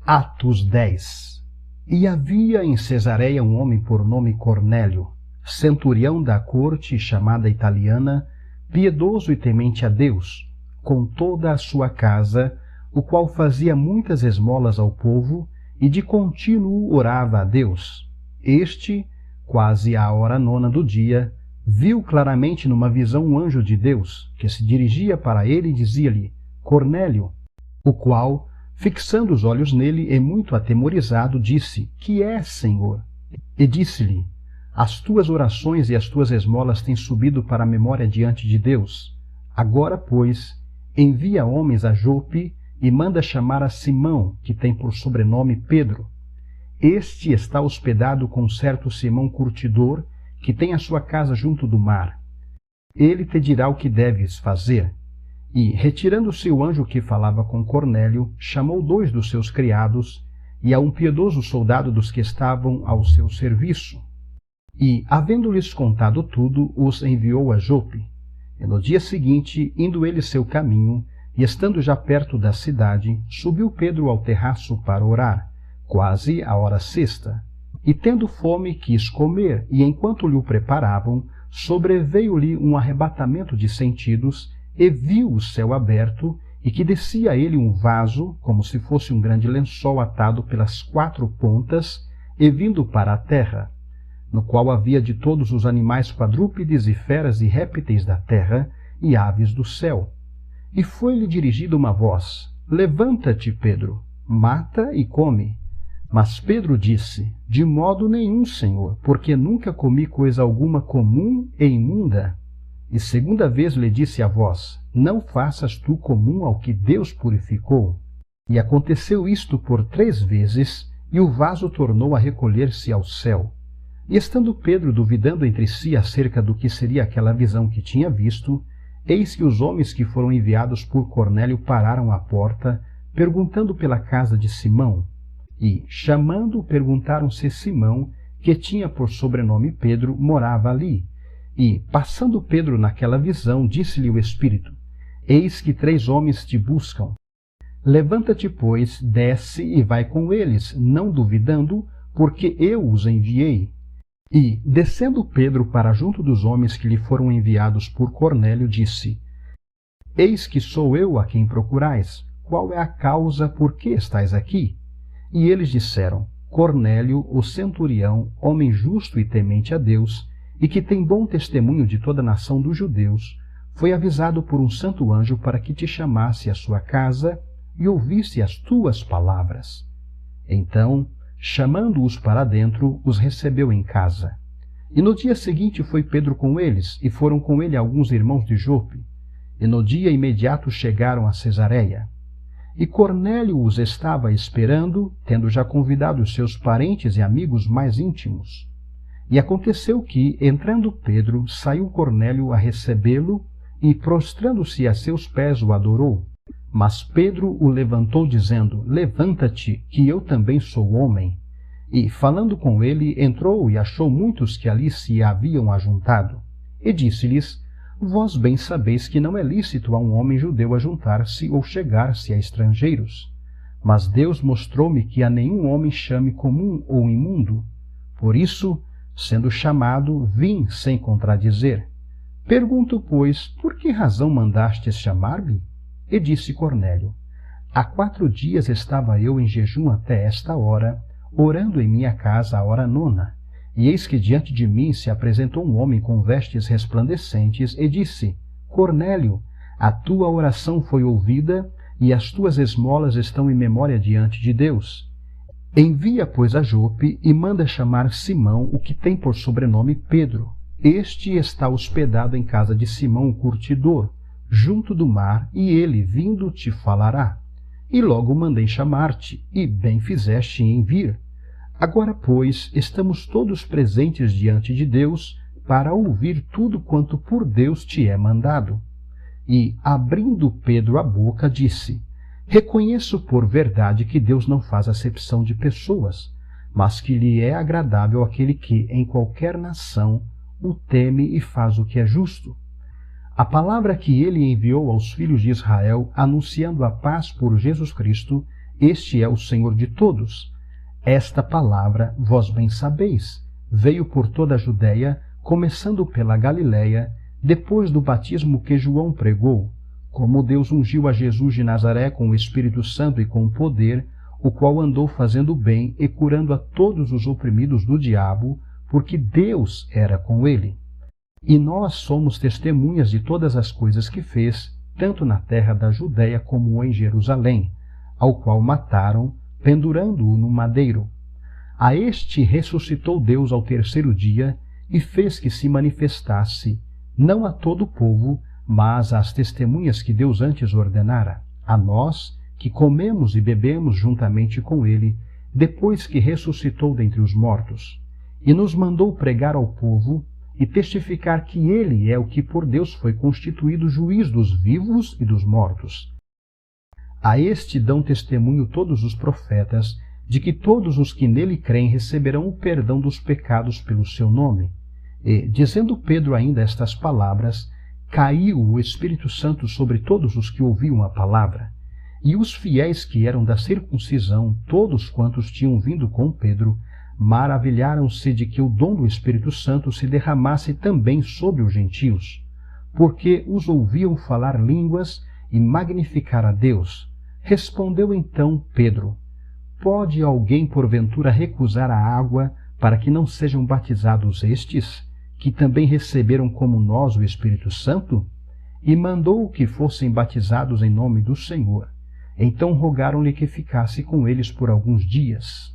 Atos 10. E havia em Cesareia um homem por nome Cornélio, centurião da corte chamada italiana, piedoso e temente a Deus, com toda a sua casa, o qual fazia muitas esmolas ao povo e de contínuo orava a Deus. Este, quase à hora 9 do dia, viu claramente numa visão um anjo de Deus, que se dirigia para ele e dizia-lhe: Cornélio, o qual, fixando os olhos nele e muito atemorizado, disse: Que é, Senhor? E disse-lhe: As tuas orações e as tuas esmolas têm subido para a memória diante de Deus. Agora, pois, envia homens a Jope e manda chamar a Simão, que tem por sobrenome Pedro. Este está hospedado com certo Simão curtidor, que tem a sua casa junto do mar. Ele te dirá o que deves fazer. E, retirando-se o anjo que falava com Cornélio, chamou 2 dos seus criados e a um piedoso soldado dos que estavam ao seu serviço. E, havendo-lhes contado tudo, os enviou a Jope. E no dia seguinte, indo ele seu caminho, e estando já perto da cidade, subiu Pedro ao terraço para orar, quase à hora 6. E tendo fome, quis comer, e enquanto lhe o preparavam, sobreveio-lhe um arrebatamento de sentidos, e viu o céu aberto, e que descia a ele um vaso, como se fosse um grande lençol atado pelas 4 pontas, e vindo para a terra, no qual havia de todos os animais quadrúpedes e feras e répteis da terra, e aves do céu. E foi-lhe dirigida uma voz: Levanta-te, Pedro, mata e come. Mas Pedro disse: De modo nenhum, Senhor, porque nunca comi coisa alguma comum e imunda. E segunda vez lhe disse a voz: Não faças tu comum ao que Deus purificou. E aconteceu isto por 3 vezes, e o vaso tornou a recolher-se ao céu. E estando Pedro duvidando entre si acerca do que seria aquela visão que tinha visto, eis que os homens que foram enviados por Cornélio pararam à porta, perguntando pela casa de Simão. E, chamando, perguntaram se Simão, que tinha por sobrenome Pedro, morava ali. E, passando Pedro naquela visão, disse-lhe o Espírito: Eis que 3 homens te buscam. Levanta-te, pois, desce e vai com eles, não duvidando, porque eu os enviei. E, descendo Pedro para junto dos homens que lhe foram enviados por Cornélio, disse: Eis que sou eu a quem procurais. Qual é a causa por que estais aqui? E eles disseram: Cornélio, o centurião, homem justo e temente a Deus, e que tem bom testemunho de toda a nação dos judeus, foi avisado por um santo anjo para que te chamasse à sua casa e ouvisse as tuas palavras. Então, chamando-os para dentro, os recebeu em casa. E no dia seguinte foi Pedro com eles, e foram com ele alguns irmãos de Jope. E no dia imediato chegaram a Cesareia. E Cornélio os estava esperando, tendo já convidado os seus parentes e amigos mais íntimos. E aconteceu que, entrando Pedro, saiu Cornélio a recebê-lo, e, prostrando-se a seus pés, o adorou. Mas Pedro o levantou, dizendo: Levanta-te, que eu também sou homem. E, falando com ele, entrou e achou muitos que ali se haviam ajuntado. E disse-lhes: Vós bem sabeis que não é lícito a um homem judeu ajuntar-se ou chegar-se a estrangeiros. Mas Deus mostrou-me que a nenhum homem chame comum ou imundo. Por isso, sendo chamado, vim sem contradizer. Pergunto, pois, por que razão mandastes chamar-me? E disse Cornélio: Há 4 dias estava eu em jejum até esta hora, orando em minha casa à hora 9. E eis que diante de mim se apresentou um homem com vestes resplandecentes e disse: Cornélio, a tua oração foi ouvida e as tuas esmolas estão em memória diante de Deus. Envia, pois, a Jope e manda chamar Simão, o que tem por sobrenome Pedro. Este está hospedado em casa de Simão, o curtidor, junto do mar, e ele, vindo, te falará. E logo mandei chamar-te, e bem fizeste em vir. Agora, pois, estamos todos presentes diante de Deus para ouvir tudo quanto por Deus te é mandado. E, abrindo Pedro a boca, disse: Reconheço por verdade que Deus não faz acepção de pessoas, mas que lhe é agradável aquele que, em qualquer nação, o teme e faz o que é justo. A palavra que ele enviou aos filhos de Israel, anunciando a paz por Jesus Cristo, este é o Senhor de todos. Esta palavra, vós bem sabeis, veio por toda a Judéia, começando pela Galiléia, depois do batismo que João pregou, como Deus ungiu a Jesus de Nazaré com o Espírito Santo e com poder, o qual andou fazendo bem e curando a todos os oprimidos do diabo, porque Deus era com ele. E nós somos testemunhas de todas as coisas que fez, tanto na terra da Judéia como em Jerusalém, ao qual mataram, pendurando-o no madeiro. A este ressuscitou Deus ao terceiro dia e fez que se manifestasse, não a todo o povo, mas às testemunhas que Deus antes ordenara, a nós, que comemos e bebemos juntamente com ele, depois que ressuscitou dentre os mortos, e nos mandou pregar ao povo e testificar que ele é o que por Deus foi constituído juiz dos vivos e dos mortos. A este dão testemunho todos os profetas, de que todos os que nele creem receberão o perdão dos pecados pelo seu nome. E, dizendo Pedro ainda estas palavras, caiu o Espírito Santo sobre todos os que ouviam a palavra. E os fiéis que eram da circuncisão, todos quantos tinham vindo com Pedro, maravilharam-se de que o dom do Espírito Santo se derramasse também sobre os gentios, porque os ouviam falar línguas e magnificar a Deus. Respondeu então Pedro: Pode alguém porventura recusar a água para que não sejam batizados estes, que também receberam como nós o Espírito Santo? E mandou que fossem batizados em nome do Senhor. Então rogaram-lhe que ficasse com eles por alguns dias.